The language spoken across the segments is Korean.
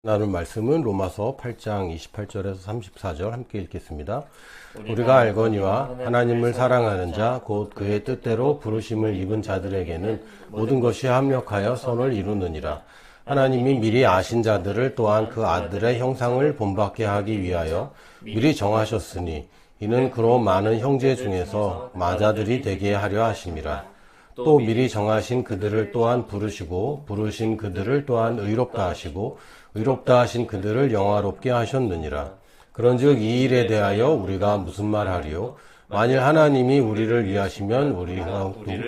나눌 말씀은 로마서 8장 28절에서 34절 함께 읽겠습니다. 우리가 알거니와 하나님을 사랑하는 자 곧 그의 뜻대로 부르심을 입은 자들에게는 모든 것이 합력하여 선을 이루느니라. 하나님이 미리 아신 자들을 또한 그 아들의 형상을 본받게 하기 위하여 미리 정하셨으니 이는 그로 많은 형제 중에서 마자들이 되게 하려 하심이라. 또 미리 정하신 그들을 또한 부르시고 부르신 그들을 또한 의롭다 하시고 의롭다 하신 그들을 영화롭게 하셨느니라. 그런즉 이 일에 대하여 우리가 무슨 말하리요? 만일 하나님이 우리를 위하시면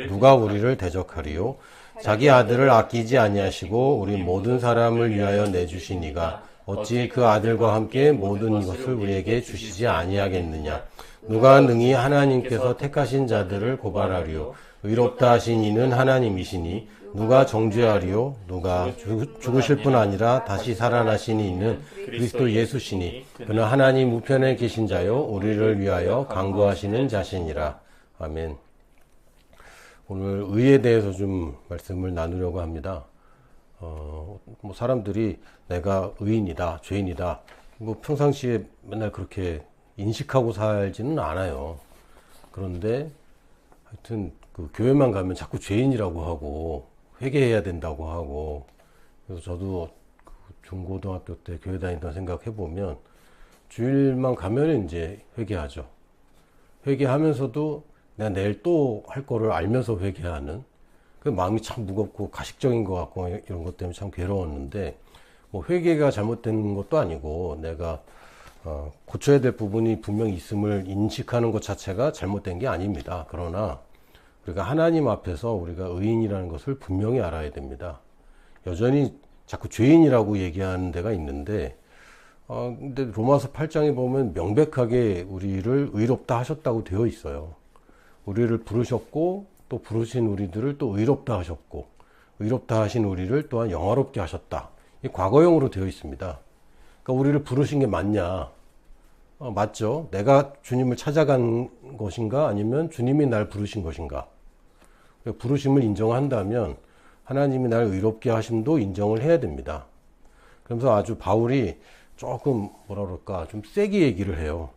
누가 우리를 대적하리요? 자기 아들을 아끼지 아니하시고 우리 모든 사람을 위하여 내주시니가 어찌 그 아들과 함께 모든 것을 우리에게 주시지 아니하겠느냐? 누가 능히 하나님께서 택하신 자들을 고발하리요? 의롭다 하신 이는 하나님이시니 누가 정죄하리요? 누가 죽으실 뿐 아니라 다시 살아나신 이는 그리스도 예수시니 그는 하나님 우편에 계신 자요 우리를 위하여 간구하시는 자시니라. 아멘. 오늘 의에 대해서 좀 말씀을 나누려고 합니다. 사람들이 내가 의인이다, 죄인이다, 평상시에 맨날 그렇게 인식하고 살지는 않아요. 그런데 하여튼 그 교회만 가면 자꾸 죄인이라고 하고 회개해야 된다고 하고, 그래서 저도 중고등학교 때 교회 다니던 생각해보면 주일만 가면 이제 회개하죠. 회개하면서도 내가 내일 또 할 거를 알면서 회개하는 그 마음이 참 무겁고 가식적인 것 같고 이런 것 때문에 참 괴로웠는데, 회개가 잘못된 것도 아니고 내가 고쳐야 될 부분이 분명히 있음을 인식하는 것 자체가 잘못된 게 아닙니다. 그러나 우리가 하나님 앞에서 우리가 의인이라는 것을 분명히 알아야 됩니다. 여전히 자꾸 죄인이라고 얘기하는 데가 있는데, 근데 로마서 8장에 보면 명백하게 우리를 의롭다 하셨다고 되어 있어요. 우리를 부르셨고 또 부르신 우리들을 또 의롭다 하셨고 의롭다 하신 우리를 또한 영화롭게 하셨다. 이 과거형으로 되어 있습니다. 그러니까 우리를 부르신 게 맞냐? 맞죠? 내가 주님을 찾아간 것인가? 아니면 주님이 날 부르신 것인가? 부르심을 인정한다면 하나님이 날 의롭게 하심도 인정을 해야 됩니다. 그러면서 아주 바울이 조금 좀 세게 얘기를 해요.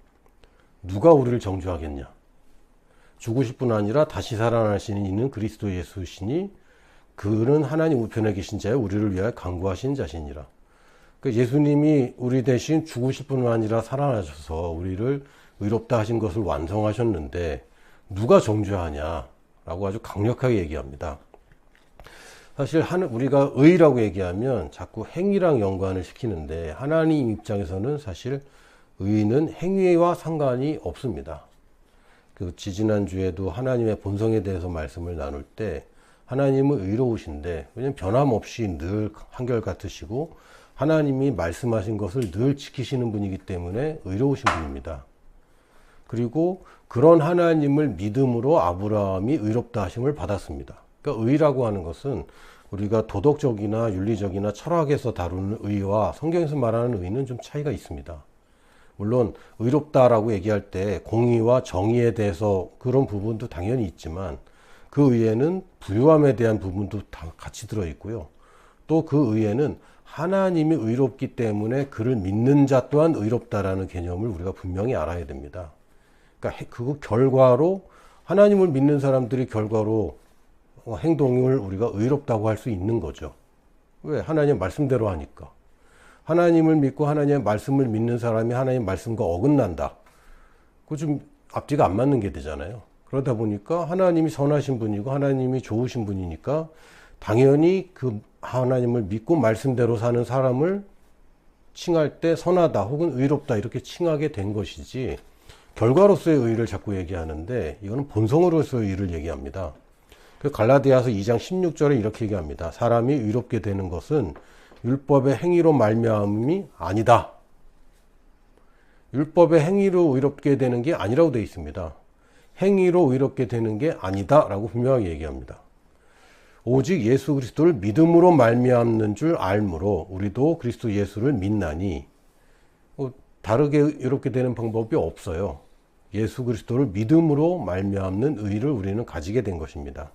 누가 우리를 정죄하겠냐? 죽으실 뿐 아니라 다시 살아나시는 이는 그리스도 예수시니 그는 하나님 우편에 계신 자여 우리를 위하여 간구하신 자시니라. 그러니까 예수님이 우리 대신 죽으실 뿐 아니라 살아나셔서 우리를 의롭다 하신 것을 완성하셨는데 누가 정죄하냐? 라고 아주 강력하게 얘기합니다. 사실 우리가 의라고 얘기하면 자꾸 행위랑 연관을 시키는데, 하나님 입장에서는 사실 의는 행위와 상관이 없습니다. 지지난주에도 하나님의 본성에 대해서 말씀을 나눌 때 하나님은 의로우신데, 왜냐하면 변함없이 늘 한결같으시고 하나님이 말씀하신 것을 늘 지키시는 분이기 때문에 의로우신 분입니다. 그리고 그런 하나님을 믿음으로 아브라함이 의롭다 하심을 받았습니다. 그러니까 의라고 하는 것은 우리가 도덕적이나 윤리적이나 철학에서 다루는 의와 성경에서 말하는 의는 좀 차이가 있습니다. 물론 의롭다라고 얘기할 때 공의와 정의에 대해서 그런 부분도 당연히 있지만 그 의에는 부유함에 대한 부분도 다 같이 들어있고요. 또 그 의에는 하나님이 의롭기 때문에 그를 믿는 자 또한 의롭다라는 개념을 우리가 분명히 알아야 됩니다. 그러니까 그 결과로 하나님을 믿는 사람들이 결과로 행동을 우리가 의롭다고 할 수 있는 거죠. 왜? 하나님 말씀대로 하니까. 하나님을 믿고 하나님의 말씀을 믿는 사람이 하나님의 말씀과 어긋난다. 그거 좀 앞뒤가 안 맞는 게 되잖아요. 그러다 보니까 하나님이 선하신 분이고 하나님이 좋으신 분이니까 당연히 그 하나님을 믿고 말씀대로 사는 사람을 칭할 때 선하다 혹은 의롭다 이렇게 칭하게 된 것이지, 결과로서의 의를 자꾸 얘기하는데 이거는 본성으로서의 의를 얘기합니다. 갈라디아서 2장 16절에 이렇게 얘기합니다. 사람이 의롭게 되는 것은 율법의 행위로 말미암음이 아니다. 율법의 행위로 의롭게 되는 게 아니라고 되어 있습니다. 행위로 의롭게 되는 게 아니다 라고 분명하게 얘기합니다. 오직 예수 그리스도를 믿음으로 말미암는 줄 알므로 우리도 그리스도 예수를 믿나니, 다르게 의롭게 되는 방법이 없어요. 예수 그리스도를 믿음으로 말미암는 의를 우리는 가지게 된 것입니다.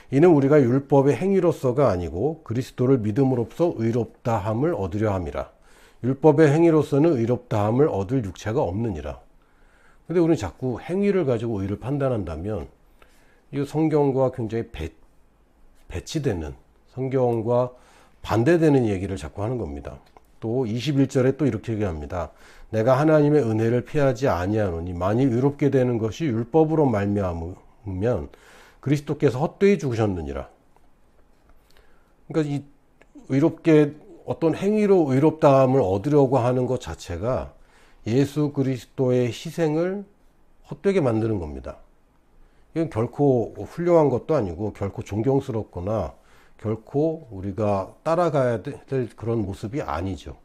이는 우리가 율법의 행위로서가 아니고 그리스도를 믿음으로써 의롭다함을 얻으려 함이라. 율법의 행위로서는 의롭다함을 얻을 육체가 없느니라. 근데 우리는 자꾸 행위를 가지고 의를 판단한다면 이 성경과 굉장히 배치되는, 성경과 반대되는 얘기를 자꾸 하는 겁니다. 또 21절에 또 이렇게 얘기합니다. 내가 하나님의 은혜를 피하지 아니하노니 만일 의롭게 되는 것이 율법으로 말미암으면 그리스도께서 헛되이 죽으셨느니라. 그러니까 이 의롭게 어떤 행위로 의롭다함을 얻으려고 하는 것 자체가 예수 그리스도의 희생을 헛되게 만드는 겁니다. 이건 결코 훌륭한 것도 아니고 결코 존경스럽거나 결코 우리가 따라가야 될 그런 모습이 아니죠.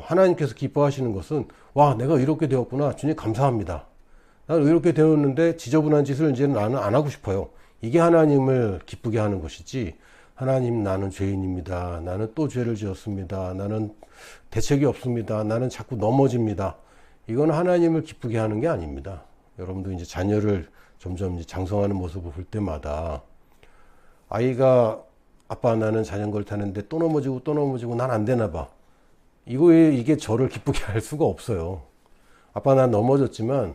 하나님께서 기뻐하시는 것은 와, 내가 의롭게 되었구나. 주님 감사합니다. 나는 의롭게 되었는데 지저분한 짓을 이제는 나는 안 하고 싶어요. 이게 하나님을 기쁘게 하는 것이지, 하나님 나는 죄인입니다. 나는 또 죄를 지었습니다. 나는 대책이 없습니다. 나는 자꾸 넘어집니다. 이건 하나님을 기쁘게 하는 게 아닙니다. 여러분도 이제 자녀를 점점 이제 장성하는 모습을 볼 때마다 아이가 아빠 나는 자전거를 타는데 또 넘어지고 난 안 되나 봐. 이게 저를 기쁘게 할 수가 없어요. 아빠 난 넘어졌지만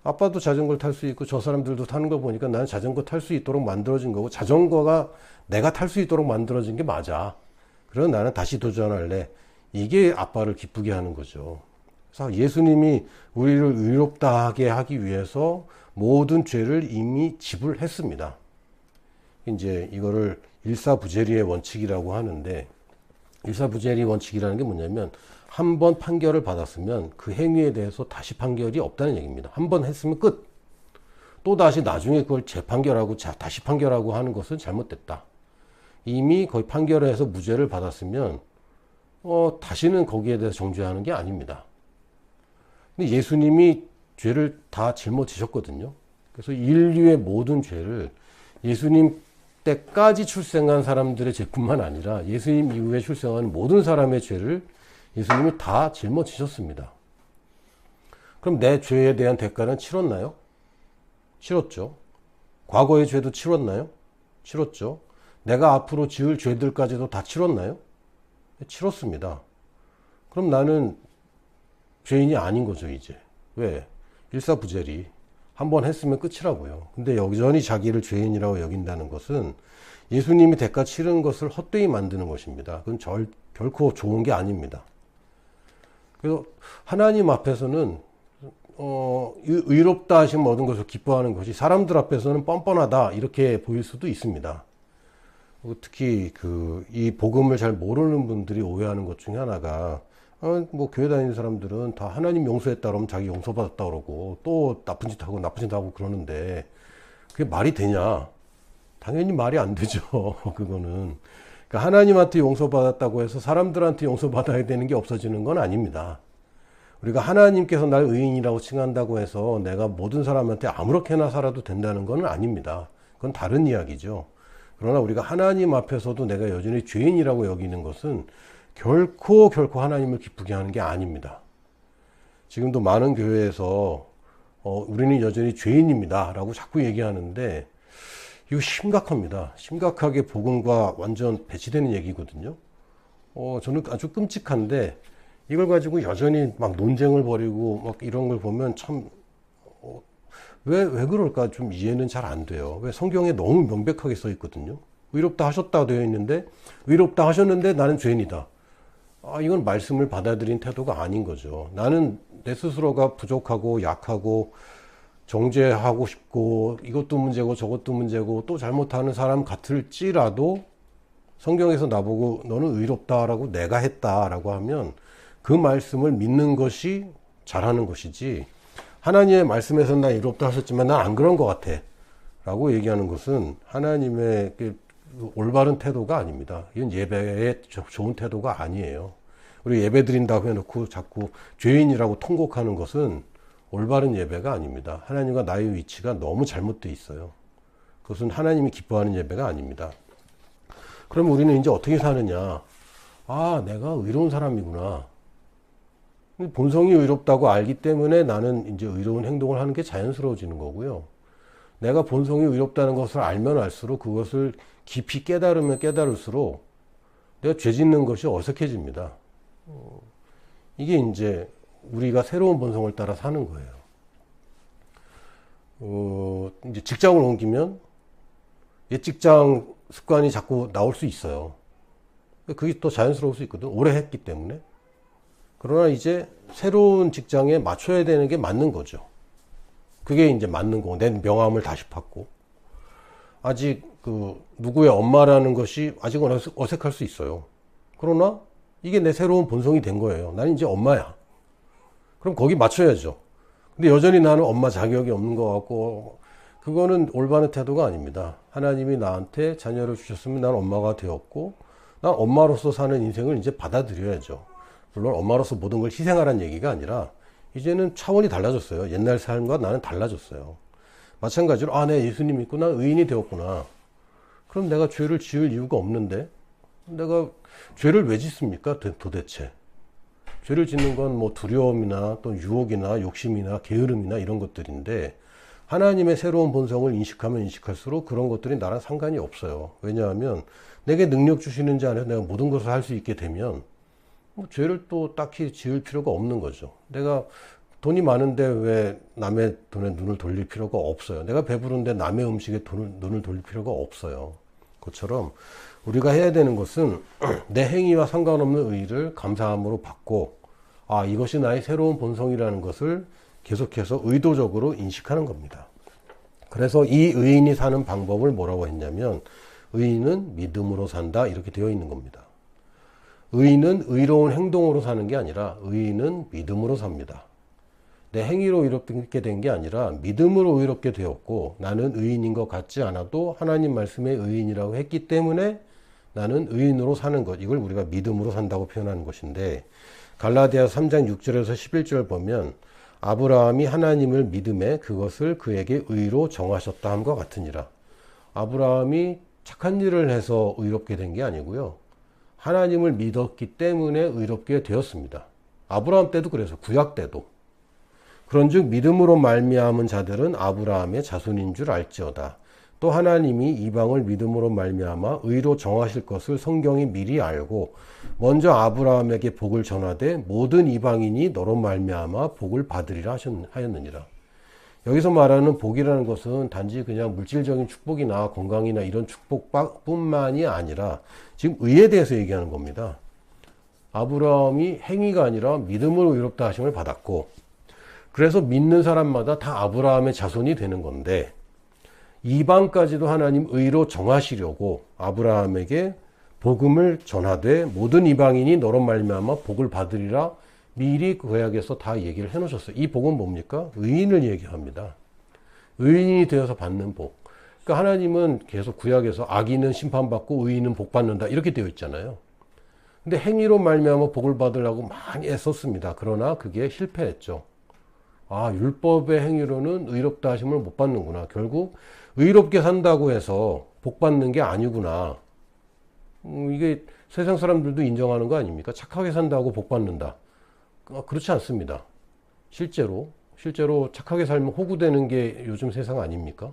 아빠도 자전거를 탈 수 있고 저 사람들도 타는 거 보니까 나는 자전거 탈 수 있도록 만들어진 거고 자전거가 내가 탈 수 있도록 만들어진 게 맞아. 그래서 나는 다시 도전할래. 이게 아빠를 기쁘게 하는 거죠. 그래서 예수님이 우리를 의롭다하게 하기 위해서 모든 죄를 이미 지불했습니다. 이제 이거를 일사부재리의 원칙이라고 하는데, 일사부재리 원칙이라는 게 뭐냐면 한 번 판결을 받았으면 그 행위에 대해서 다시 판결이 없다는 얘기입니다. 한 번 했으면 끝. 또 다시 나중에 그걸 재판결하고 다시 판결하고 하는 것은 잘못됐다. 이미 거의 판결에서 무죄를 받았으면 다시는 거기에 대해서 정죄하는 게 아닙니다. 근데 예수님이 죄를 다 짊어지셨거든요. 그래서 인류의 모든 죄를 예수님 때까지 출생한 사람들의 죄뿐만 아니라 예수님 이후에 출생한 모든 사람의 죄를 예수님이 다 짊어지셨습니다. 그럼 내 죄에 대한 대가는 치렀나요? 치렀죠. 과거의 죄도 치렀나요? 치렀죠. 내가 앞으로 지을 죄들까지도 다 치렀나요? 치렀습니다. 그럼 나는 죄인이 아닌 거죠, 이제. 왜? 일사부재리. 한 번 했으면 끝이라고요. 근데 여전히 자기를 죄인이라고 여긴다는 것은 예수님이 대가 치른 것을 헛되이 만드는 것입니다. 그건 결코 좋은 게 아닙니다. 그래서 하나님 앞에서는 의롭다 하신 모든 것을 기뻐하는 것이 사람들 앞에서는 뻔뻔하다 이렇게 보일 수도 있습니다. 특히 이 복음을 잘 모르는 분들이 오해하는 것 중에 하나가 뭐 교회 다니는 사람들은 다 하나님 용서했다 그러면 자기 용서받았다 그러고 또 나쁜 짓 하고 그러는데 그게 말이 되냐? 당연히 말이 안 되죠. 그거는. 그러니까 하나님한테 용서받았다고 해서 사람들한테 용서받아야 되는 게 없어지는 건 아닙니다. 우리가 하나님께서 날 의인이라고 칭한다고 해서 내가 모든 사람한테 아무렇게나 살아도 된다는 건 아닙니다. 그건 다른 이야기죠. 그러나 우리가 하나님 앞에서도 내가 여전히 죄인이라고 여기는 것은 결코 하나님을 기쁘게 하는 게 아닙니다. 지금도 많은 교회에서 우리는 여전히 죄인입니다 라고 자꾸 얘기하는데 이거 심각합니다. 심각하게 복음과 완전 배치되는 얘기거든요. 저는 아주 끔찍한데 이걸 가지고 여전히 막 논쟁을 벌이고 막 이런 걸 보면 참 왜 그럴까 좀 이해는 잘 안 돼요. 왜 성경에 너무 명백하게 써 있거든요. 의롭다 하셨다고 되어 있는데 의롭다 하셨는데 나는 죄인이다. 이건 말씀을 받아들인 태도가 아닌 거죠. 나는 내 스스로가 부족하고 약하고 정죄하고 싶고 이것도 문제고 저것도 문제고 또 잘못하는 사람 같을지라도 성경에서 나보고 너는 의롭다라고 내가 했다라고 하면 그 말씀을 믿는 것이 잘하는 것이지, 하나님의 말씀에서는 나 의롭다 하셨지만 난 안 그런 것 같아 라고 얘기하는 것은 하나님의 올바른 태도가 아닙니다. 이건 예배의 좋은 태도가 아니에요. 우리 예배 드린다고 해놓고 자꾸 죄인이라고 통곡하는 것은 올바른 예배가 아닙니다. 하나님과 나의 위치가 너무 잘못되어 있어요. 그것은 하나님이 기뻐하는 예배가 아닙니다. 그럼 우리는 이제 어떻게 사느냐? 내가 의로운 사람이구나. 본성이 의롭다고 알기 때문에 나는 이제 의로운 행동을 하는 게 자연스러워지는 거고요. 내가 본성이 의롭다는 것을 알면 알수록 그것을 깊이 깨달으면 깨달을수록 내가 죄 짓는 것이 어색해집니다. 이게 이제 우리가 새로운 본성을 따라 사는 거예요. 이제 직장을 옮기면 옛 직장 습관이 자꾸 나올 수 있어요. 그게 또 자연스러울 수 있거든. 오래 했기 때문에. 그러나 이제 새로운 직장에 맞춰야 되는 게 맞는 거죠. 그게 이제 맞는 거고, 내 명함을 다시 받고. 아직 누구의 엄마라는 것이 아직은 어색할 수 있어요. 그러나 이게 내 새로운 본성이 된 거예요. 나는 이제 엄마야. 그럼 거기 맞춰야죠. 근데 여전히 나는 엄마 자격이 없는 것 같고, 그거는 올바른 태도가 아닙니다. 하나님이 나한테 자녀를 주셨으면 난 엄마가 되었고, 난 엄마로서 사는 인생을 이제 받아들여야죠. 물론 엄마로서 모든 걸 희생하라는 얘기가 아니라, 이제는 차원이 달라졌어요. 옛날 삶과 나는 달라졌어요. 마찬가지로, 내 예수님 믿고 난 의인이 되었구나. 그럼 내가 죄를 지을 이유가 없는데, 내가 죄를 왜 짓습니까? 도대체. 죄를 짓는 건 뭐 두려움이나 또 유혹이나 욕심이나 게으름이나 이런 것들인데, 하나님의 새로운 본성을 인식하면 인식할수록 그런 것들이 나랑 상관이 없어요. 왜냐하면 내게 능력 주시는 자 안에서 내가 모든 것을 할 수 있게 되면 죄를 또 딱히 지을 필요가 없는 거죠. 내가 돈이 많은데 왜 남의 돈에 눈을 돌릴 필요가 없어요. 내가 배부른데 남의 음식에 눈을 돌릴 필요가 없어요. 그것처럼 우리가 해야 되는 것은 내 행위와 상관없는 의의를 감사함으로 받고, 이것이 나의 새로운 본성이라는 것을 계속해서 의도적으로 인식하는 겁니다. 그래서 이 의인이 사는 방법을 뭐라고 했냐면, 의인은 믿음으로 산다, 이렇게 되어 있는 겁니다. 의인은 의로운 행동으로 사는 게 아니라 의인은 믿음으로 삽니다. 내 행위로 의롭게 된 게 아니라 믿음으로 의롭게 되었고, 나는 의인인 것 같지 않아도 하나님 말씀의 의인이라고 했기 때문에 나는 의인으로 사는 것, 이걸 우리가 믿음으로 산다고 표현하는 것인데, 갈라디아서 3장 6절에서 11절 보면 아브라함이 하나님을 믿음에 그것을 그에게 의로 정하셨다 함과 같으니라. 아브라함이 착한 일을 해서 의롭게 된 게 아니고요, 하나님을 믿었기 때문에 의롭게 되었습니다. 아브라함 때도 그래서, 구약 때도. 그런즉 믿음으로 말미암은 자들은 아브라함의 자손인 줄 알지어다. 또 하나님이 이방을 믿음으로 말미암아 의로 정하실 것을 성경이 미리 알고 먼저 아브라함에게 복을 전하되 모든 이방인이 너로 말미암아 복을 받으리라 하였느니라. 여기서 말하는 복이라는 것은 단지 그냥 물질적인 축복이나 건강이나 이런 축복뿐만이 아니라 지금 의에 대해서 얘기하는 겁니다. 아브라함이 행위가 아니라 믿음으로 의롭다 하심을 받았고, 그래서 믿는 사람마다 다 아브라함의 자손이 되는 건데, 이방까지도 하나님 의로 정하시려고 아브라함에게 복음을 전하되 모든 이방인이 너로 말미암아 복을 받으리라 미리 구약에서 다 얘기를 해놓으셨어요. 이 복은 뭡니까? 의인을 얘기합니다. 의인이 되어서 받는 복. 그러니까 하나님은 계속 구약에서 악인은 심판받고 의인은 복 받는다, 이렇게 되어 있잖아요. 근데 행위로 말미암아 복을 받으려고 많이 애썼습니다. 그러나 그게 실패했죠. 율법의 행위로는 의롭다 하심을 못 받는구나. 결국 의롭게 산다고 해서 복 받는 게 아니구나. 이게 세상 사람들도 인정하는 거 아닙니까? 착하게 산다고 복 받는다. 그렇지 않습니다. 실제로 착하게 살면 호구되는 게 요즘 세상 아닙니까?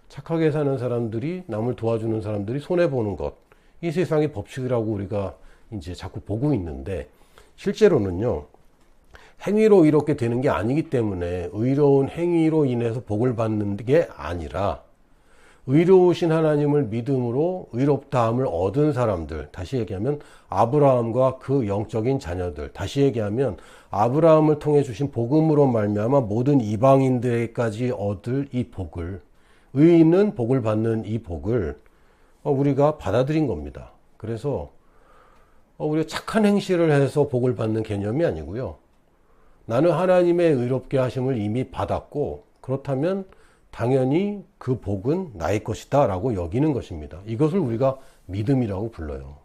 착하게 사는 사람들이, 남을 도와주는 사람들이 손해보는 것, 이 세상의 법칙이라고 우리가 이제 자꾸 보고 있는데, 실제로는요, 행위로 의롭게 되는 게 아니기 때문에 의로운 행위로 인해서 복을 받는 게 아니라 의로우신 하나님을 믿음으로 의롭다함을 얻은 사람들, 다시 얘기하면 아브라함과 그 영적인 자녀들, 다시 얘기하면 아브라함을 통해 주신 복음으로 말미암아 모든 이방인들에게까지 얻을 이 복을, 의인은 복을 받는 이 복을 우리가 받아들인 겁니다. 그래서 우리가 착한 행실을 해서 복을 받는 개념이 아니고요, 나는 하나님의 의롭게 하심을 이미 받았고, 그렇다면 당연히 그 복은 나의 것이다 라고 여기는 것입니다. 이것을 우리가 믿음이라고 불러요.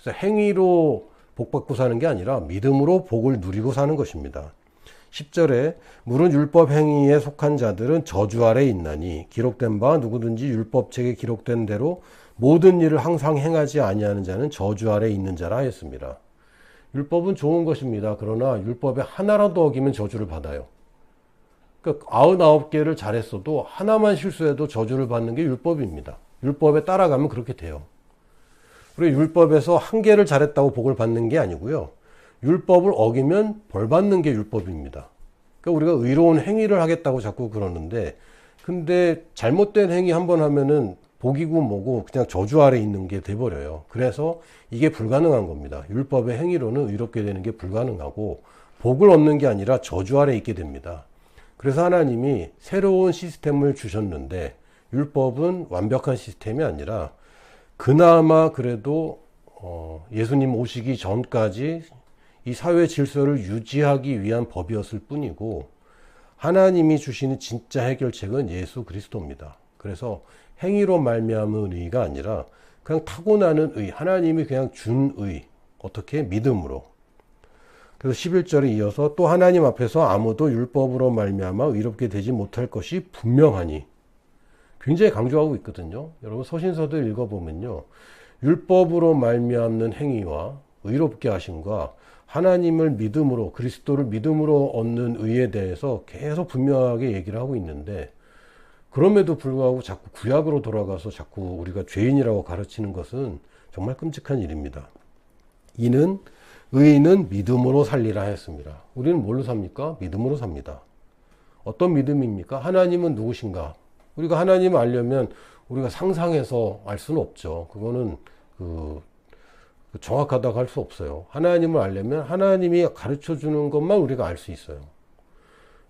그래서 행위로 복 받고 사는 게 아니라 믿음으로 복을 누리고 사는 것입니다. 10절에 물은 율법 행위에 속한 자들은 저주 아래 있나니 기록된 바 누구든지 율법책에 기록된 대로 모든 일을 항상 행하지 아니하는 자는 저주 아래 있는 자라 하였습니다. 율법은 좋은 것입니다. 그러나 율법에 하나라도 어기면 저주를 받아요. 그러니까 99개를 잘했어도 하나만 실수해도 저주를 받는 게 율법입니다. 율법에 따라가면 그렇게 돼요. 그리고 율법에서 한 개를 잘했다고 복을 받는 게 아니고요, 율법을 어기면 벌 받는 게 율법입니다. 그러니까 우리가 의로운 행위를 하겠다고 자꾸 그러는데, 근데 잘못된 행위 한번 하면은 복이고 뭐고 그냥 저주 아래 있는 게 돼버려요. 그래서 이게 불가능한 겁니다. 율법의 행위로는 의롭게 되는 게 불가능하고 복을 얻는 게 아니라 저주 아래 있게 됩니다. 그래서 하나님이 새로운 시스템을 주셨는데, 율법은 완벽한 시스템이 아니라 그나마 그래도 예수님 오시기 전까지 이 사회 질서를 유지하기 위한 법이었을 뿐이고, 하나님이 주시는 진짜 해결책은 예수 그리스도입니다. 그래서 행위로 말미암은 의가 아니라 그냥 타고나는 의, 하나님이 그냥 준 의, 어떻게? 믿음으로. 그래서 11절에 이어서 또 하나님 앞에서 아무도 율법으로 말미암아 의롭게 되지 못할 것이 분명하니, 굉장히 강조하고 있거든요. 여러분 서신서도 읽어보면요, 율법으로 말미암는 행위와 의롭게 하심과 하나님을 믿음으로, 그리스도를 믿음으로 얻는 의에 대해서 계속 분명하게 얘기를 하고 있는데, 그럼에도 불구하고 자꾸 구약으로 돌아가서 자꾸 우리가 죄인이라고 가르치는 것은 정말 끔찍한 일입니다. 이는 의인은 믿음으로 살리라 했습니다. 우리는 뭘로 삽니까? 믿음으로 삽니다. 어떤 믿음입니까? 하나님은 누구신가? 우리가 하나님을 알려면 우리가 상상해서 알 수는 없죠. 그거는 정확하다고 할 수 없어요. 하나님을 알려면 하나님이 가르쳐 주는 것만 우리가 알 수 있어요.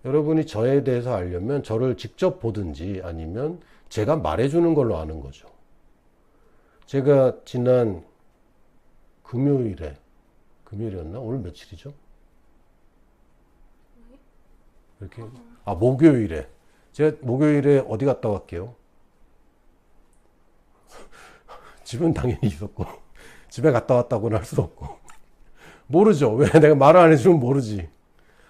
여러분이 저에 대해서 알려면 저를 직접 보든지 아니면 제가 말해주는 걸로 아는 거죠. 제가 지난 금요일이었나? 오늘 며칠이죠? 이렇게 목요일에 제가 목요일에 어디 갔다 왔게요? 집은 당연히 있었고 집에 갔다 왔다고는 할 수 없고 모르죠. 왜? 내가 말을 안 해주면 모르지.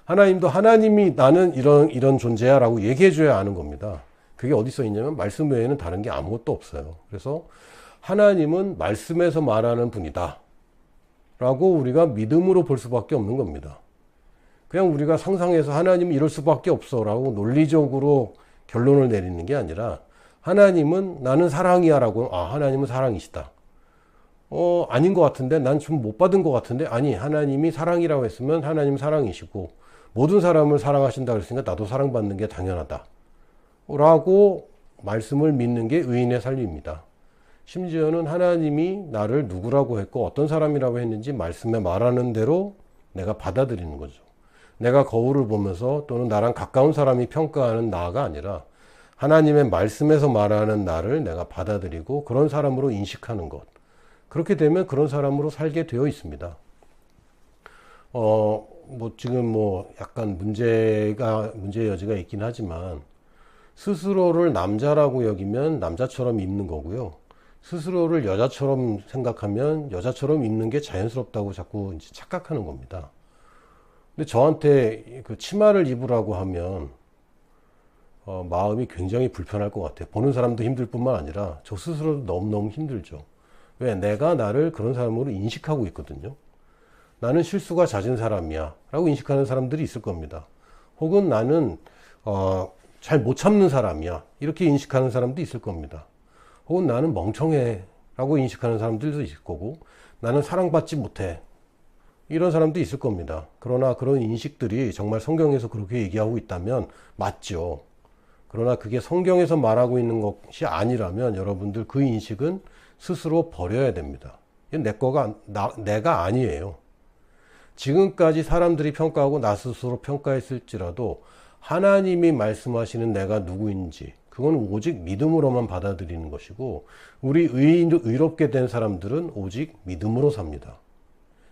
하나님도 하나님이 나는 이런 존재야 라고 얘기해 줘야 아는 겁니다. 그게 어디 써 있냐면 말씀 외에는 다른 게 아무것도 없어요. 그래서 하나님은 말씀에서 말하는 분이다 라고 우리가 믿음으로 볼 수밖에 없는 겁니다. 그냥 우리가 상상해서 하나님은 이럴 수밖에 없어 라고 논리적으로 결론을 내리는 게 아니라, 하나님은 나는 사랑이야 라고, 하나님은 사랑이시다. 아닌 것 같은데, 난 좀 못 받은 것 같은데, 아니, 하나님이 사랑이라고 했으면 하나님 사랑이시고, 모든 사람을 사랑하신다 그랬으니까 나도 사랑받는 게 당연하다 라고 말씀을 믿는 게 의인의 삶입니다. 심지어는 하나님이 나를 누구라고 했고 어떤 사람이라고 했는지 말씀에 말하는 대로 내가 받아들이는 거죠. 내가 거울을 보면서 또는 나랑 가까운 사람이 평가하는 나가 아니라 하나님의 말씀에서 말하는 나를 내가 받아들이고 그런 사람으로 인식하는 것. 그렇게 되면 그런 사람으로 살게 되어 있습니다. 지금 약간 문제의 여지가 있긴 하지만, 스스로를 남자라고 여기면 남자처럼 입는 거고요. 스스로를 여자처럼 생각하면 여자처럼 입는 게 자연스럽다고 자꾸 이제 착각하는 겁니다. 근데 저한테 그 치마를 입으라고 하면 마음이 굉장히 불편할 것 같아요. 보는 사람도 힘들 뿐만 아니라 저 스스로도 너무너무 힘들죠. 왜? 내가 나를 그런 사람으로 인식하고 있거든요. 나는 실수가 잦은 사람이야 라고 인식하는 사람들이 있을 겁니다. 혹은 나는 잘 못 참는 사람이야 이렇게 인식하는 사람도 있을 겁니다. 혹은 나는 멍청해 라고 인식하는 사람들도 있을 거고, 나는 사랑받지 못해 이런 사람도 있을 겁니다. 그러나 그런 인식들이 정말 성경에서 그렇게 얘기하고 있다면 맞죠. 그러나 그게 성경에서 말하고 있는 것이 아니라면 여러분들 그 인식은 스스로 버려야 됩니다. 이건 내가 아니에요. 지금까지 사람들이 평가하고 나 스스로 평가했을지라도 하나님이 말씀하시는 내가 누구인지 그건 오직 믿음으로만 받아들이는 것이고, 우리 의롭게 된 사람들은 오직 믿음으로 삽니다.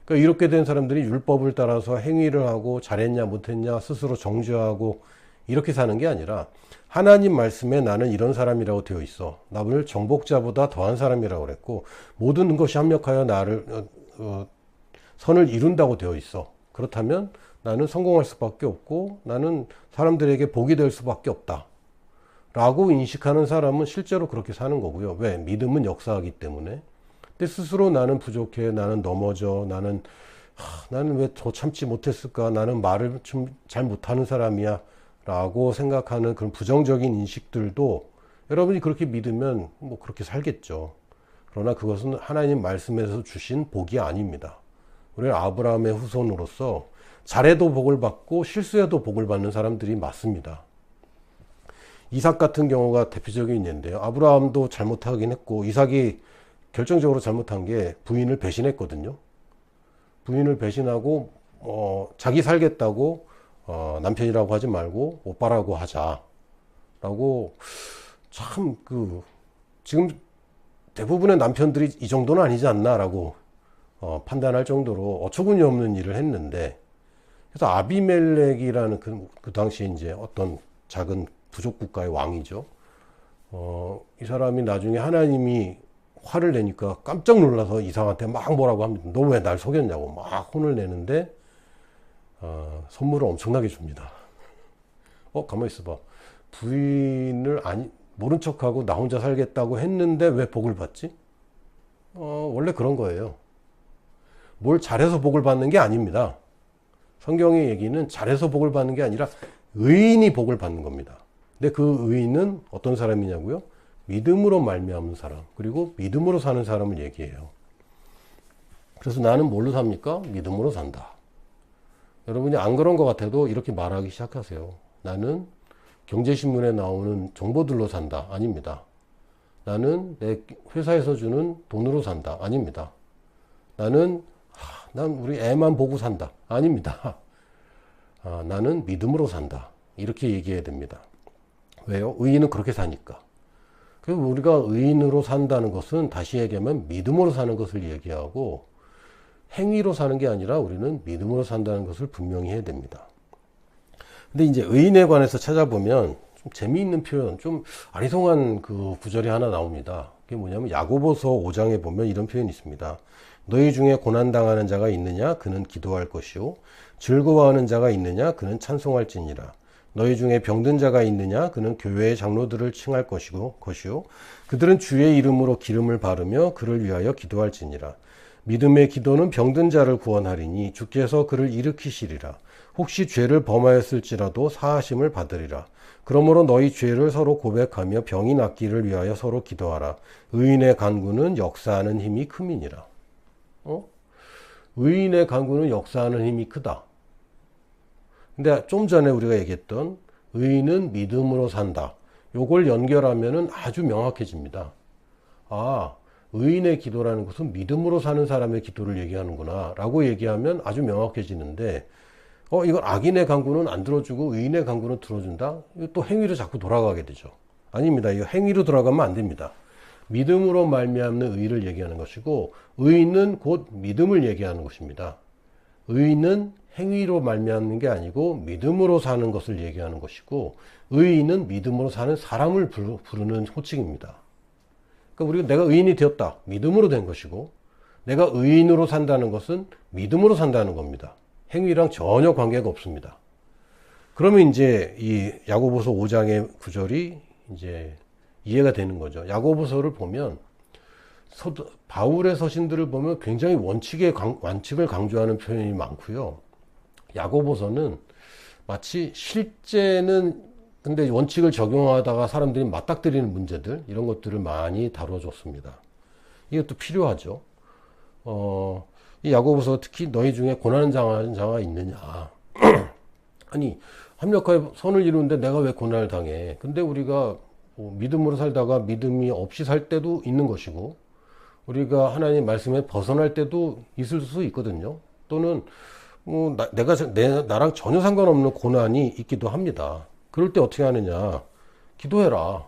그러니까 이렇게 된 사람들이 율법을 따라서 행위를 하고 잘했냐 못했냐 스스로 정죄하고 이렇게 사는 게 아니라, 하나님 말씀에 나는 이런 사람이라고 되어 있어. 나를 정복자보다 더한 사람이라고 그랬고 모든 것이 합력하여 나를 선을 이룬다고 되어 있어. 그렇다면 나는 성공할 수밖에 없고 나는 사람들에게 복이 될 수밖에 없다 라고 인식하는 사람은 실제로 그렇게 사는 거고요. 왜? 믿음은 역사하기 때문에. 근데 스스로 나는 부족해, 나는 넘어져, 나는 왜 더 참지 못했을까, 나는 말을 좀 잘 못하는 사람이야 라고 생각하는 그런 부정적인 인식들도 여러분이 그렇게 믿으면 그렇게 살겠죠. 그러나 그것은 하나님 말씀에서 주신 복이 아닙니다. 우리는 아브라함의 후손으로서 잘해도 복을 받고 실수해도 복을 받는 사람들이 맞습니다. 이삭 같은 경우가 대표적인 예인데요. 아브라함도 잘못하긴 했고 이삭이 결정적으로 잘못한 게 부인을 배신했거든요. 부인을 배신하고 자기 살겠다고 남편이라고 하지 말고 오빠라고 하자라고 참 지금 대부분의 남편들이 이 정도는 아니지 않나라고 판단할 정도로 어처구니 없는 일을 했는데 그래서 아비멜렉이라는 그 당시에 이제 어떤 작은 부족 국가의 왕이죠. 이 사람이 나중에 하나님이 화를 내니까 깜짝 놀라서 이삭한테 막 뭐라고 합니다. 너 왜 날 속였냐고 막 혼을 내는데 선물을 엄청나게 줍니다. 가만히 있어봐. 부인을 모른 척하고 나 혼자 살겠다고 했는데 왜 복을 받지? 원래 그런 거예요. 뭘 잘해서 복을 받는 게 아닙니다. 성경의 얘기는 잘해서 복을 받는 게 아니라 의인이 복을 받는 겁니다. 근데 그 의인은 어떤 사람이냐고요? 믿음으로 말미암는 사람, 그리고 믿음으로 사는 사람을 얘기해요. 그래서 나는 뭘로 삽니까? 믿음으로 산다. 여러분이 안 그런 것 같아도 이렇게 말하기 시작하세요. 나는 경제신문에 나오는 정보들로 산다. 아닙니다. 나는 내 회사에서 주는 돈으로 산다. 아닙니다. 난 우리 애만 보고 산다. 아닙니다. 나는 믿음으로 산다. 이렇게 얘기해야 됩니다. 왜요? 의인은 그렇게 사니까. 그래서 우리가 의인으로 산다는 것은 다시 얘기하면 믿음으로 사는 것을 얘기하고 행위로 사는 게 아니라 우리는 믿음으로 산다는 것을 분명히 해야 됩니다. 근데 이제 의인에 관해서 찾아보면 좀 재미있는 표현, 좀 아리송한 그 구절이 하나 나옵니다. 그게 뭐냐면 야고보서 5장에 보면 이런 표현이 있습니다. 너희 중에 고난당하는 자가 있느냐? 그는 기도할 것이요. 즐거워하는 자가 있느냐? 그는 찬송할지니라. 너희 중에 병든 자가 있느냐? 그는 교회의 장로들을 칭할 것이요. 그들은 주의 이름으로 기름을 바르며 그를 위하여 기도할지니라. 믿음의 기도는 병든 자를 구원하리니 주께서 그를 일으키시리라. 혹시 죄를 범하였을지라도 사하심을 받으리라. 그러므로 너희 죄를 서로 고백하며 병이 낫기를 위하여 서로 기도하라. 의인의 간구는 역사하는 힘이 큼이니라. 의인의 간구는 역사하는 힘이 크다. 근데 좀 전에 우리가 얘기했던 의인은 믿음으로 산다. 요걸 연결하면은 아주 명확해집니다. 의인의 기도라는 것은 믿음으로 사는 사람의 기도를 얘기하는구나 라고 얘기하면 아주 명확해지는데 이건 악인의 간구는 안 들어주고 의인의 간구는 들어준다? 이거 또 행위로 자꾸 돌아가게 되죠. 아닙니다. 이거 행위로 돌아가면 안 됩니다. 믿음으로 말미암는 의를 얘기하는 것이고 의인은 곧 믿음을 얘기하는 것입니다. 의인은 행위로 말미암는 게 아니고 믿음으로 사는 것을 얘기하는 것이고 의인은 믿음으로 사는 사람을 부르는 호칭입니다. 그러니까 우리가 내가 의인이 되었다. 믿음으로 된 것이고 내가 의인으로 산다는 것은 믿음으로 산다는 겁니다. 행위랑 전혀 관계가 없습니다. 그러면 이제 이 야고보서 5장의 구절이 이제 이해가 되는 거죠. 야고보서를 보면 바울의 서신들을 보면 굉장히 원칙을 강조하는 표현이 많고요. 야고보서는 마치 실제는 근데 원칙을 적용하다가 사람들이 맞닥뜨리는 문제들 이런 것들을 많이 다뤄줬습니다. 이것도 필요하죠. 이 야고보서 특히 너희 중에 고난을 당하는 자가 있느냐. 아니 합력하여 선을 이루는데 내가 왜 고난을 당해. 근데 우리가 믿음으로 살다가 믿음이 없이 살 때도 있는 것이고 우리가 하나님 말씀에 벗어날 때도 있을 수 있거든요. 또는 나랑 전혀 상관없는 고난이 있기도 합니다. 그럴 때 어떻게 하느냐. 기도해라.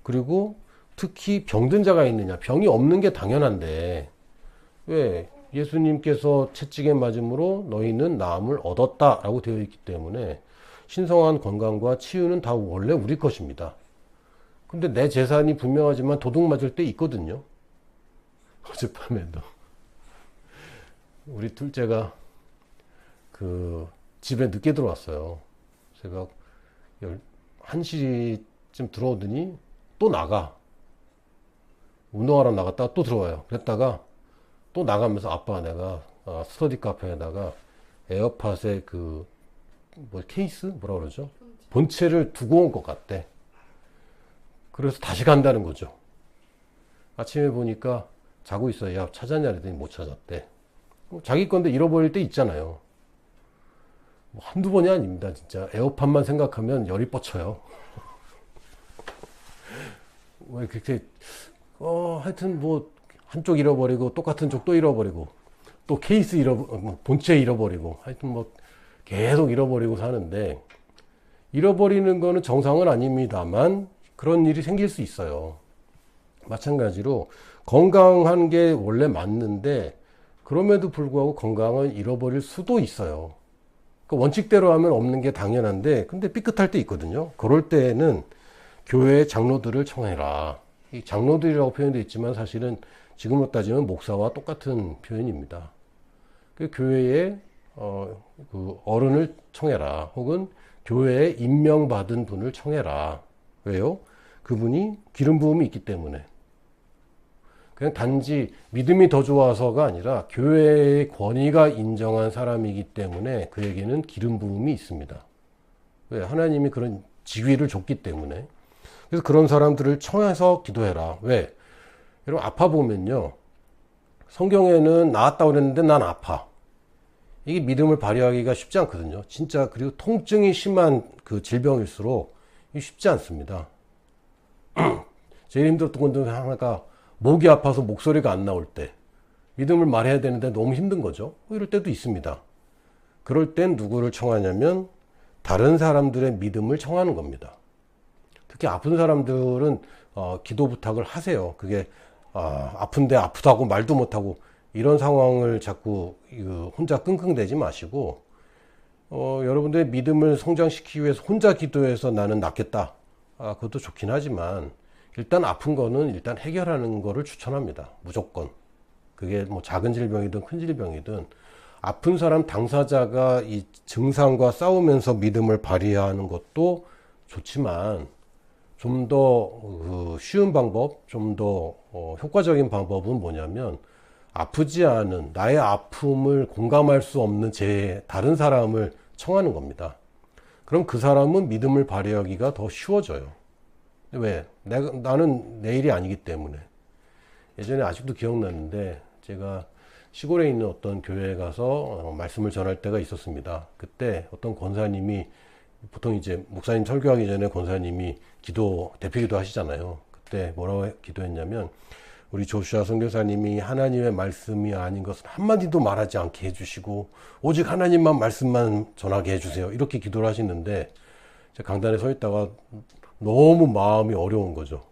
그리고 특히 병든 자가 있느냐. 병이 없는 게 당연한데 왜? 예수님께서 채찍에 맞음으로 너희는 나음을 얻었다 라고 되어 있기 때문에 신성한 건강과 치유는 다 원래 우리 것입니다. 근데 내 재산이 분명하지만 도둑 맞을 때 있거든요. 어젯밤에도 우리 둘째가 집에 늦게 들어왔어요. 새벽 1시쯤 들어오더니 또 나가. 운동하러 나갔다가 또 들어와요. 그랬다가 또 나가면서 아빠 내가 스터디 카페에다가 에어팟에 케이스? 뭐라 그러죠? 본체를 두고 온 것 같대. 그래서 다시 간다는 거죠. 아침에 보니까 자고 있어요. 야 찾았냐 그랬더니 못 찾았대. 자기 건데 잃어버릴 때 있잖아요. 뭐 한두 번이 아닙니다. 진짜 에어팟만 생각하면 열이 뻗쳐요. 왜 그렇게 하여튼 뭐 한쪽 잃어버리고 똑같은 쪽 또 잃어버리고 또 케이스 본체 잃어버리고 하여튼 뭐 계속 잃어버리고 사는데, 잃어버리는 거는 정상은 아닙니다만 그런 일이 생길 수 있어요. 마찬가지로 건강한 게 원래 맞는데 그럼에도 불구하고 건강을 잃어버릴 수도 있어요. 그 원칙대로 하면 없는 게 당연한데 근데 삐끗할 때 있거든요. 그럴 때는 교회의 장로들을 청해라. 이 장로들이라고 표현되어 있지만 사실은 지금으로 따지면 목사와 똑같은 표현입니다. 그 교회의 그 어른을 청해라. 혹은 교회에 임명받은 분을 청해라. 왜요? 그분이 기름 부음이 있기 때문에. 그냥 단지 믿음이 더 좋아서가 아니라 교회의 권위가 인정한 사람이기 때문에 그에게는 기름 부음이 있습니다. 왜? 하나님이 그런 지위를 줬기 때문에. 그래서 그런 사람들을 청해서 기도해라. 왜? 여러분 아파 보면요, 성경에는 나았다고 그랬는데 난 아파. 이게 믿음을 발휘하기가 쉽지 않거든요. 진짜. 그리고 통증이 심한 그 질병일수록 이게 쉽지 않습니다. 제일 힘들었던 건 중 하나가 목이 아파서 목소리가 안 나올 때, 믿음을 말해야 되는데 너무 힘든 거죠. 이럴 때도 있습니다. 그럴 땐 누구를 청하냐면 다른 사람들의 믿음을 청하는 겁니다. 특히 아픈 사람들은 기도 부탁을 하세요. 그게 아픈데 아프다고 말도 못하고 이런 상황을 자꾸 혼자 끙끙대지 마시고, 여러분들의 믿음을 성장시키기 위해서 혼자 기도해서 나는 낫겠다. 그것도 좋긴 하지만 일단 아픈 거는 일단 해결하는 거를 추천합니다. 무조건. 그게 뭐 작은 질병이든 큰 질병이든 아픈 사람 당사자가 이 증상과 싸우면서 믿음을 발휘하는 것도 좋지만 좀 더 쉬운 방법, 좀 더 효과적인 방법은 뭐냐면 아프지 않은 나의 아픔을 공감할 수 없는 다른 사람을 청하는 겁니다. 그럼 그 사람은 믿음을 발휘하기가 더 쉬워져요. 왜? 나는 내 일이 아니기 때문에. 예전에 아직도 기억나는데 제가 시골에 있는 어떤 교회에 가서 말씀을 전할 때가 있었습니다. 그때 어떤 권사님이, 보통 이제 목사님 설교하기 전에 권사님이 대표기도 하시잖아요. 그때 뭐라고 기도했냐면, 우리 조슈아 선교사님이 하나님의 말씀이 아닌 것은 한마디도 말하지 않게 해주시고 오직 하나님만 말씀만 전하게 해주세요. 이렇게 기도를 하시는데 제가 강단에 서 있다가 너무 마음이 어려운 거죠.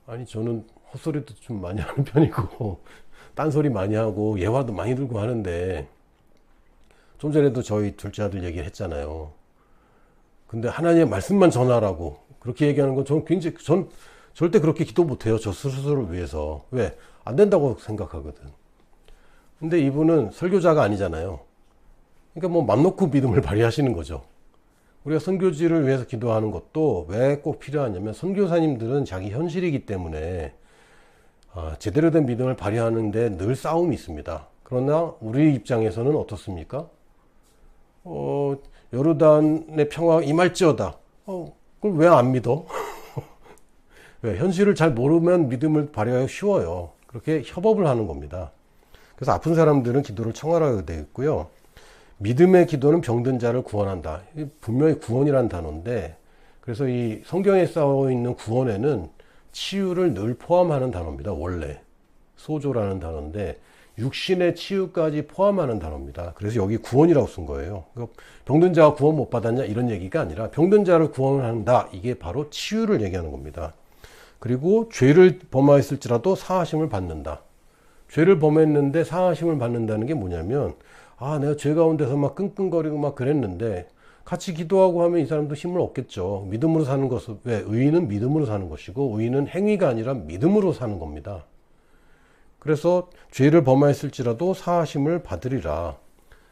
아니 저는 헛소리도 좀 많이 하는 편이고 딴소리 많이 하고 예화도 많이 들고 하는데, 좀 전에도 저희 둘째 아들 얘기를 했잖아요. 근데 하나님의 말씀만 전하라고 그렇게 얘기하는 건 전 절대 그렇게 기도 못해요. 저 스스로를 위해서. 왜? 안 된다고 생각하거든. 근데 이분은 설교자가 아니잖아요. 그러니까 뭐 맘 놓고 믿음을 발휘하시는 거죠. 우리가 선교지를 위해서 기도하는 것도 왜 꼭 필요하냐면, 선교사님들은 자기 현실이기 때문에 제대로 된 믿음을 발휘하는데 늘 싸움이 있습니다. 그러나 우리 입장에서는 어떻습니까? 요르단의 평화가 임할지어다. 그걸 왜 안 믿어? 왜? 현실을 잘 모르면 믿음을 발휘하기 쉬워요. 그렇게 협업을 하는 겁니다. 그래서 아픈 사람들은 기도를 청하라고 되어 있고요. 믿음의 기도는 병든 자를 구원한다. 분명히 구원이라는 단어인데, 그래서 이 성경에 쌓여 있는 구원에는 치유를 늘 포함하는 단어입니다. 원래 소조라는 단어인데 육신의 치유까지 포함하는 단어입니다. 그래서 여기 구원이라고 쓴 거예요. 그러니까 병든 자가 구원 못 받았냐 이런 얘기가 아니라 병든 자를 구원한다. 이게 바로 치유를 얘기하는 겁니다. 그리고 죄를 범하였을지라도 사하심을 받는다. 죄를 범했는데 사하심을 받는다는 게 뭐냐면, 내가 죄 가운데서 막 끙끙거리고 막 그랬는데 같이 기도하고 하면 이 사람도 힘을 얻겠죠. 믿음으로 사는 것은, 왜? 의인은 믿음으로 사는 것이고 의인은 행위가 아니라 믿음으로 사는 겁니다. 그래서 죄를 범하였을지라도 사하심을 받으리라.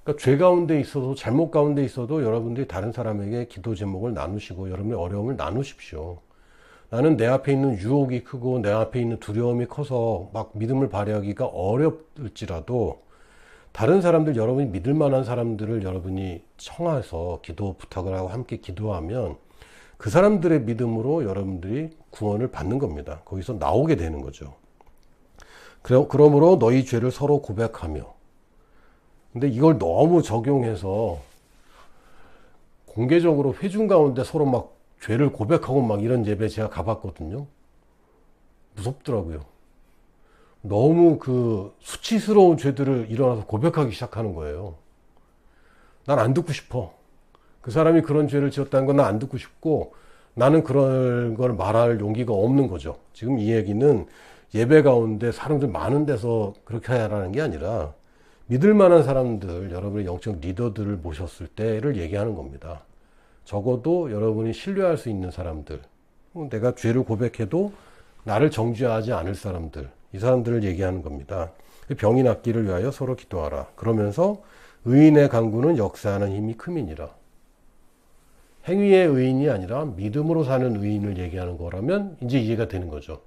그러니까 죄 가운데 있어도, 잘못 가운데 있어도 여러분들이 다른 사람에게 기도 제목을 나누시고 여러분의 어려움을 나누십시오. 나는 내 앞에 있는 유혹이 크고 내 앞에 있는 두려움이 커서 막 믿음을 발휘하기가 어렵을지라도 다른 사람들, 여러분이 믿을 만한 사람들을 여러분이 청해서 기도 부탁을 하고 함께 기도하면 그 사람들의 믿음으로 여러분들이 구원을 받는 겁니다. 거기서 나오게 되는 거죠. 그러므로 너희 죄를 서로 고백하며, 근데 이걸 너무 적용해서 공개적으로 회중 가운데 서로 막 죄를 고백하고 막 이런 예배 제가 가봤거든요. 무섭더라고요. 너무 그 수치스러운 죄들을 일어나서 고백하기 시작하는 거예요. 난 안 듣고 싶어. 그 사람이 그런 죄를 지었다는 건 난 안 듣고 싶고, 나는 그런 걸 말할 용기가 없는 거죠. 지금 이 얘기는 예배 가운데 사람들 많은 데서 그렇게 하라는 게 아니라 믿을 만한 사람들, 여러분의 영적 리더들을 모셨을 때를 얘기하는 겁니다. 적어도 여러분이 신뢰할 수 있는 사람들, 내가 죄를 고백해도 나를 정죄하지 않을 사람들, 이 사람들을 얘기하는 겁니다. 병이 낫기를 위하여 서로 기도하라. 그러면서 의인의 간구는 역사하는 힘이 큼이니라. 행위의 의인이 아니라 믿음으로 사는 의인을 얘기하는 거라면 이제 이해가 되는 거죠.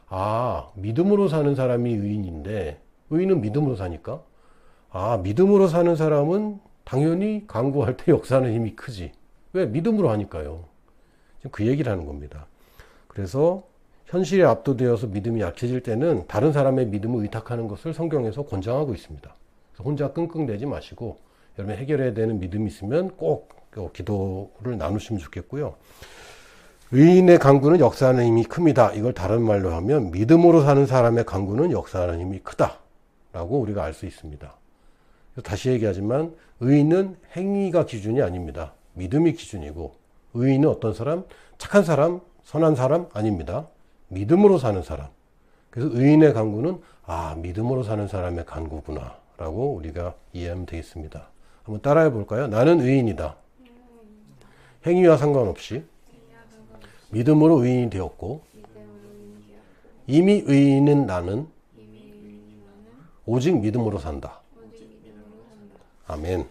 아, 믿음으로 사는 사람이 의인인데 의인은 믿음으로 사니까, 아, 믿음으로 사는 사람은 당연히 간구할 때 역사하는 힘이 크지. 왜? 믿음으로 하니까요. 지금 그 얘기를 하는 겁니다. 그래서 현실에 압도되어서 믿음이 약해질 때는 다른 사람의 믿음을 의탁하는 것을 성경에서 권장하고 있습니다. 그래서 혼자 끙끙대지 마시고 여러분 해결해야 되는 믿음이 있으면 꼭 기도를 나누시면 좋겠고요. 의인의 간구는 역사하는 힘이 큽니다. 이걸 다른 말로 하면 믿음으로 사는 사람의 간구는 역사하는 힘이 크다라고 우리가 알 수 있습니다. 다시 얘기하지만 의인은 행위가 기준이 아닙니다. 믿음이 기준이고, 의인은 어떤 사람? 착한 사람, 선한 사람 아닙니다. 믿음으로 사는 사람. 그래서 의인의 간구는 아, 믿음으로 사는 사람의 간구구나 라고 우리가 이해하면 되겠습니다. 한번 따라해 볼까요? 나는 의인이다. 행위와 상관없이 믿음으로 의인이 되었고, 이미 의인은 나는 오직 믿음으로 산다. 아멘.